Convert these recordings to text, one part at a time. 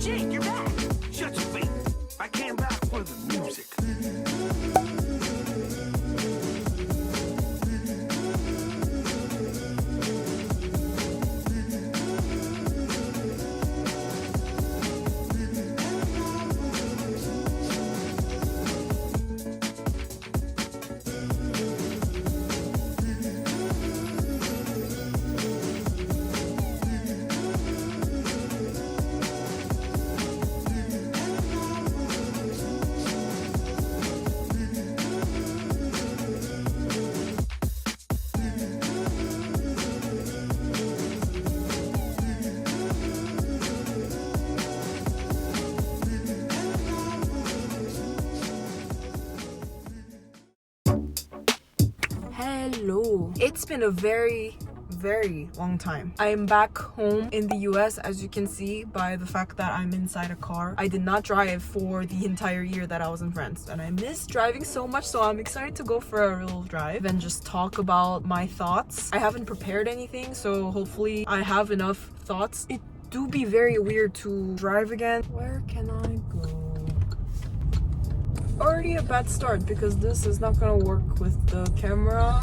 shit, you're back. Shut your face. I came back for the music. Hello. It's been a very long time. I'm back home in the US, as you can see by the fact that I'm inside a car. I did not drive for the entire year that I was in France, and I miss driving so much, so I'm excited to go for a little drive and just talk about my thoughts. I haven't prepared anything, so hopefully I have enough thoughts. It do be very weird to drive again. Where can I go? Already a bad start because this is not gonna work with the camera.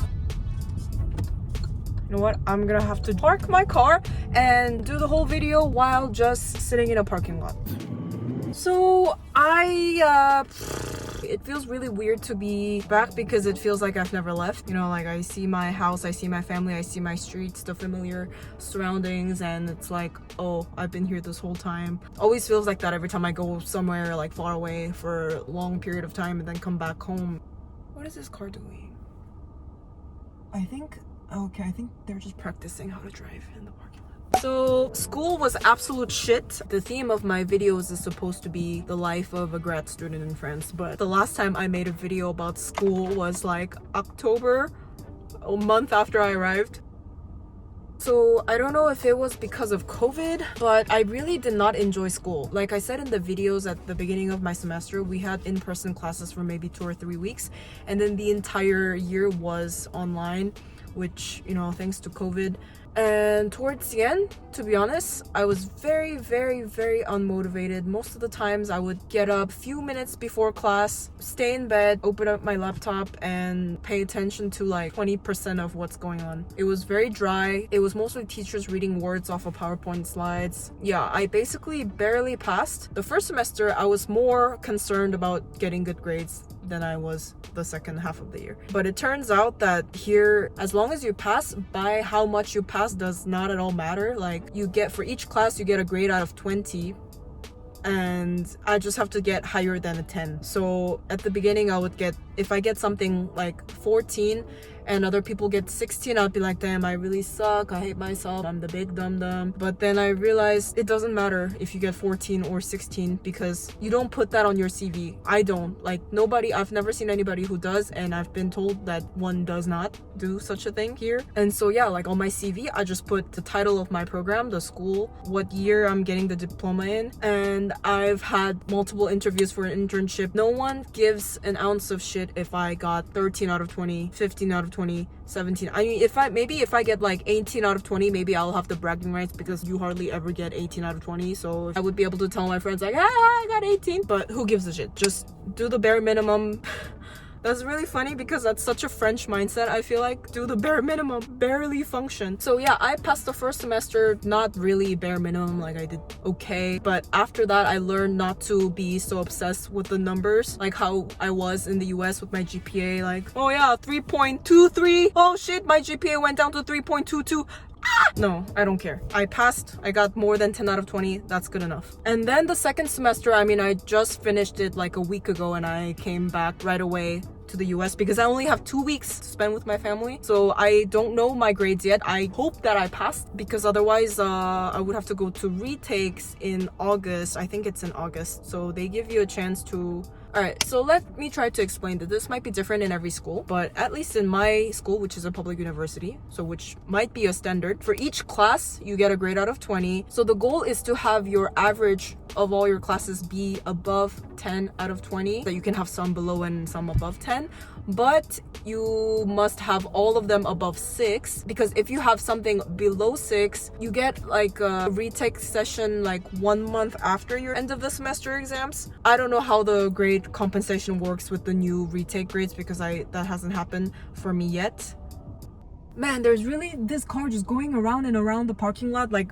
You know what? I'm gonna have to park my car and do the whole video while just sitting in a parking lot. So it feels really weird to be back because it feels like I've never left. You know, like I see my house, I see my family, I see my streets, the familiar surroundings, and it's like, oh, I've been here this whole time. Always feels like that every time I go somewhere like far away for a long period of time and then come back home. What is this car doing? I think they're just practicing how to drive in the parking lot. So school was absolute shit. The theme of my videos is supposed to be the life of a grad student in France, but the last time I made a video about school was like October, a month after I arrived. So I don't know if it was because of COVID, but I really did not enjoy school. Like I said in the videos at the beginning of my semester, we had in-person classes for maybe 2 or 3 weeks, and then the entire year was online, which, you know, thanks to COVID. And towards the end, to be honest, I was very unmotivated. Most of the times I would get up a few minutes before class, stay in bed, open up my laptop, and pay attention to like 20% of what's going on. It was very dry. It was mostly teachers reading words off of PowerPoint slides. Yeah, I basically barely passed. The first semester, I was more concerned about getting good grades than I was the second half of the year. But it turns out that here, as long as you pass, by how much you pass does not at all matter. Like you get, for each class, you get a grade out of 20, and I just have to get higher than a 10. So at the beginning, I would get, if I get something like 14 and other people get 16, I'd be like, damn, I really suck, I hate myself, I'm the big dum-dum. But then I realized it doesn't matter if you get 14 or 16 because you don't put that on your CV. I don't. Like nobody, I've never seen anybody who does, and I've been told that one does not do such a thing here. And so yeah, like on my CV, I just put the title of my program, the school, what year I'm getting the diploma in, and I've had multiple interviews for an internship. No one gives an ounce of shit if I got 13 out of 20, 15 out of 20, 17. I mean, if I get like 18 out of 20, maybe I'll have the bragging rights because you hardly ever get 18 out of 20. So I would be able to tell my friends like, ah, I got 18. But who gives a shit? Just do the bare minimum. That's really funny because that's such a French mindset. I feel like do the bare minimum, barely function. So yeah, I passed the first semester, not really bare minimum, like I did okay. But after that, I learned not to be so obsessed with the numbers, like how I was in the US with my GPA. Like, oh yeah, 3.23. Oh shit, my GPA went down to 3.22. No, I don't care. I passed. I got more than 10 out of 20. That's good enough. And then the second semester, I mean, I just finished it like a week ago and I came back right away to the US because I only have 2 weeks to spend with my family. So I don't know my grades yet. I hope that I passed because otherwise I would have to go to retakes in August. I think it's in August. So they give you a chance to... Alright, so let me try to explain that this might be different in every school, but at least in my school, which is a public university, so which might be a standard, for each class, you get a grade out of 20. So the goal is to have your average of all your classes be above 10 out of 20, that you can have some below and some above 10, but you must have all of them above 6, because if you have something below 6, you get like a retake session like 1 month after your end of the semester exams. I don't know how the grade compensation works with the new retake grades, because that hasn't happened for me yet. Man, there's really this car just going around and around the parking lot, like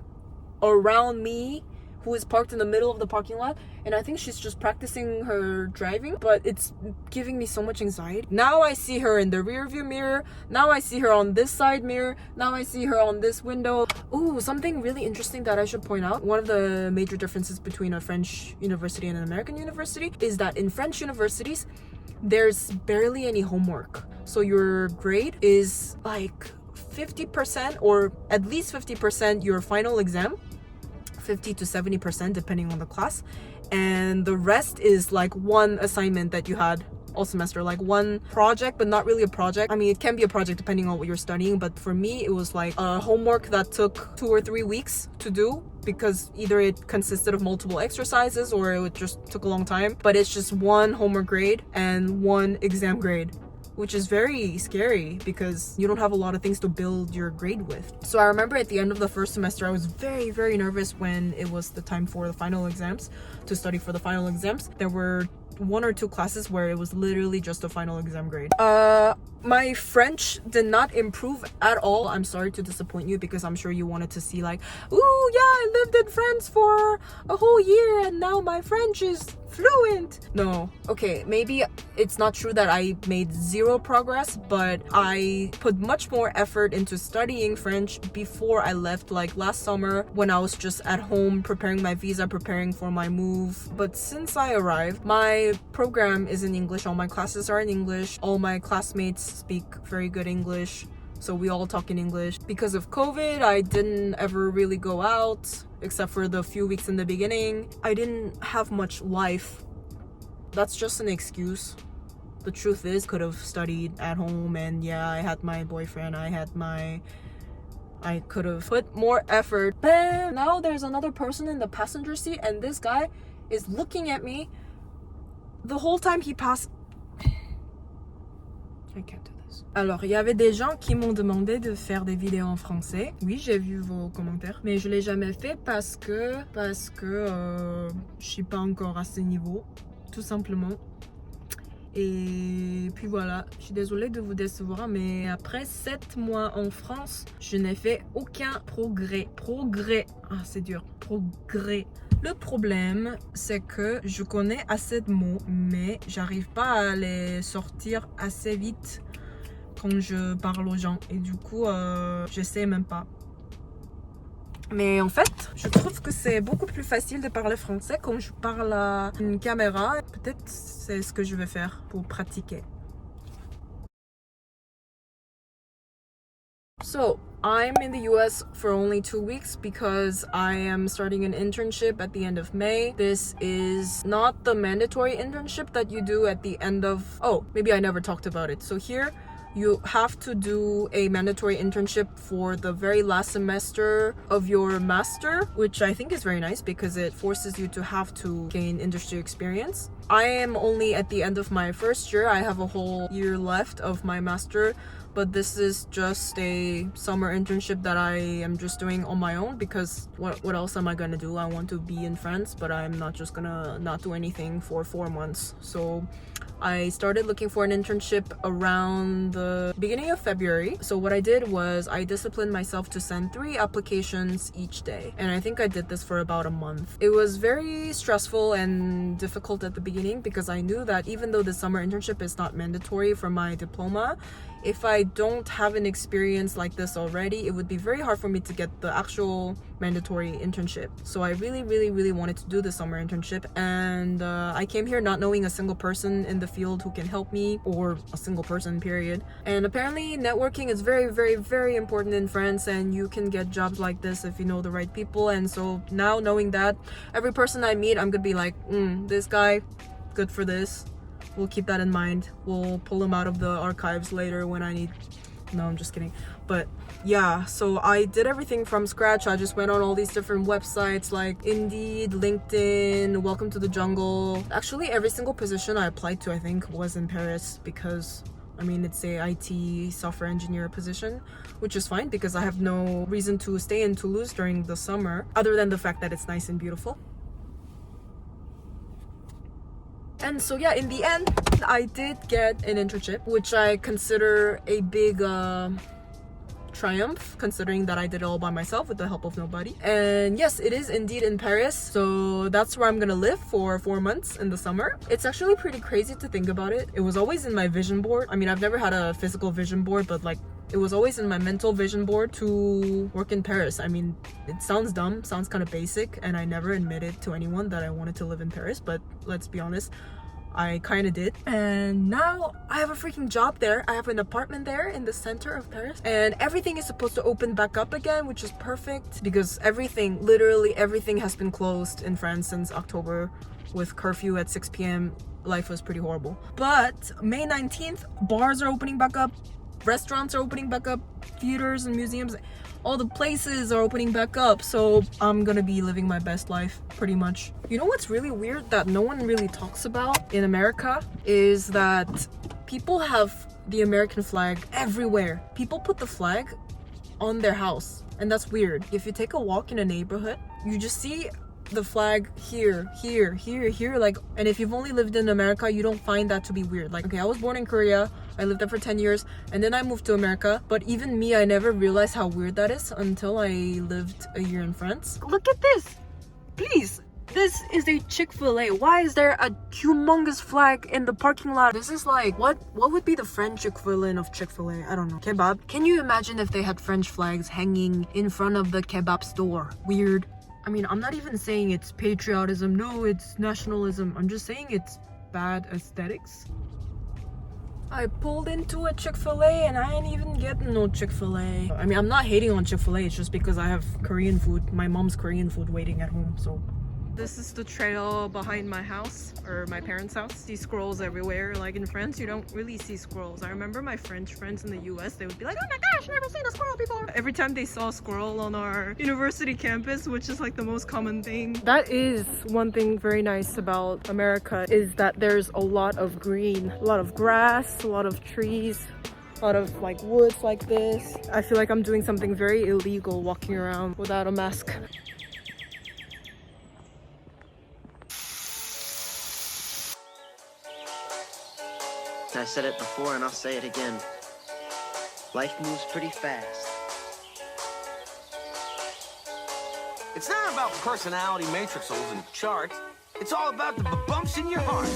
around me, who is parked in the middle of the parking lot, and I think she's just practicing her driving, but it's giving me so much anxiety. Now I see her in the rear view mirror, now I see her on this side mirror, now I see her on this window. Ooh, something really interesting that I should point out. One of the major differences between a French university and an American university is that in French universities, there's barely any homework. So your grade is like 50%, or at least 50% your final exam, 50 to 70% depending on the class, and the rest is like one assignment that you had all semester, like one project, but not really a project. I mean, it can be a project depending on what you're studying, but for me it was like a homework that took 2 or 3 weeks to do, because either it consisted of multiple exercises or it just took a long time. But it's just one homework grade and one exam grade, which is very scary because you don't have a lot of things to build your grade with. So I remember at the end of the first semester, I was very, very nervous when it was the time for the final exams, to study for the final exams. There were 1 or 2 classes where it was literally just a final exam grade. My French did not improve at all. I'm sorry to disappoint you, because I'm sure you wanted to see like, ooh yeah, I lived in France for a whole year and now my French is fluent. No. Okay, maybe it's not true that I made 0 progress, but I put much more effort into studying French before I left, like last summer when I was just at home preparing my visa, preparing for my move. But since I arrived, my program is in English, all my classes are in English, all my classmates speak very good English, so we all talk in English. Because of COVID, I didn't ever really go out, except for the few weeks in the beginning. I didn't have much life. That's just an excuse. The truth is, could have studied at home, and yeah, I had my boyfriend, I could have put more effort. But now there's another person in the passenger seat, and this guy is looking at me the whole time he passed. I can't do this. Alors, il y avait des gens qui m'ont demandé de faire des vidéos en français. Oui, j'ai vu vos commentaires, mais je l'ai jamais fait parce que je suis pas encore à ce niveau, tout simplement. Et puis voilà, je suis désolée de vous décevoir, mais après 7 mois en France, je n'ai fait aucun progrès. Ah, c'est dur. Progrès. Le problème, c'est que je connais assez de mots, mais j'arrive pas à les sortir assez vite quand je parle aux gens. Et du coup, j'essaie même pas. Mais en fait, je trouve que c'est beaucoup plus facile de parler français quand je parle à une caméra. Peut-être c'est ce que je vais faire pour pratiquer. So, I'm in the US for only 2 weeks because I am starting an internship at the end of May. This is not the mandatory internship that you do at the end of... Oh, maybe I never talked about it. So here, you have to do a mandatory internship for the very last semester of your master, which I think is very nice because it forces you to have to gain industry experience. I am only at the end of my first year. I have a whole year left of my master, but this is just a summer internship that I am just doing on my own because what else am I gonna do? I want to be in France, but I'm not just gonna not do anything for 4 months. So I started looking for an internship around the beginning of February. So what I did was I disciplined myself to send 3 applications each day. And I think I did this for about a month. It was very stressful and difficult at the beginning because I knew that even though the summer internship is not mandatory for my diploma, if I don't have an experience like this already, it would be very hard for me to get the actual mandatory internship. So I really wanted to do the summer internship, and I came here not knowing a single person in the field who can help me, or a single person period. And apparently networking is very important in France, and you can get jobs like this if you know the right people. And so now knowing that, every person I meet, I'm gonna be like, this guy, good for this. We'll keep that in mind. We'll pull him out of the archives later when I need No, I'm just kidding. But yeah, so I did everything from scratch. I just went on all these different websites like Indeed, LinkedIn, Welcome to the Jungle. Actually, every single position I applied to, I think, was in Paris because I mean, it's a IT software engineer position, which is fine because I have no reason to stay in Toulouse during the summer, other than the fact that it's nice and beautiful. And so yeah, in the end, I did get an internship, which I consider a big triumph, considering that I did it all by myself with the help of nobody. And yes, it is indeed in Paris, so that's where I'm gonna live for 4 months in the summer. It's actually pretty crazy to think about it. It was always in my vision board. I mean, I've never had a physical vision board, but like it was always in my mental vision board to work in Paris. I mean, it sounds dumb, sounds kind of basic, and I never admitted to anyone that I wanted to live in Paris, but let's be honest, I kind of did. And now I have a freaking job there. I have an apartment there in the center of Paris, and everything is supposed to open back up again, which is perfect because everything, literally everything has been closed in France since October with curfew at 6 p.m. Life was pretty horrible. But May 19th, bars are opening back up, restaurants are opening back up, theaters and museums, all the places are opening back up, so I'm gonna be living my best life pretty much. You know what's really weird that no one really talks about in America is that people have the American flag everywhere. People put the flag on their house, and that's weird. If you take a walk in a neighborhood, you just see the flag here, like, and if you've only lived in America, you don't find that to be weird. Like, okay, I was born in Korea, I lived there for 10 years, and then I moved to America, but even me, I never realized how weird that is until I lived a year in France. Look at this, please. This is a Chick-fil-A. Why is there a humongous flag in the parking lot? This is like, what would be the French equivalent of Chick-fil-A? I don't know. Kebab? Can you imagine if they had French flags hanging in front of the kebab store? Weird. I mean, I'm not even saying it's patriotism. No, it's nationalism. I'm just saying it's bad aesthetics. I pulled into a Chick-fil-A and I ain't even getting no Chick-fil-A. I mean, I'm not hating on Chick-fil-A. It's just because I have Korean food, my mom's Korean food waiting at home, so. This is the trail behind my house, or my parents' house. See squirrels everywhere. Like in France, you don't really see squirrels. I remember my French friends in the US, they would be like, oh my gosh, never seen a squirrel before. Every time they saw a squirrel on our university campus, which is like the most common thing. That is one thing very nice about America, is that there's a lot of green, a lot of grass, a lot of trees, a lot of like woods like this. I feel like I'm doing something very illegal walking around without a mask. I said it before and I'll say it again. Life moves pretty fast. It's not about personality matrices and charts. It's all about the bumps in your heart.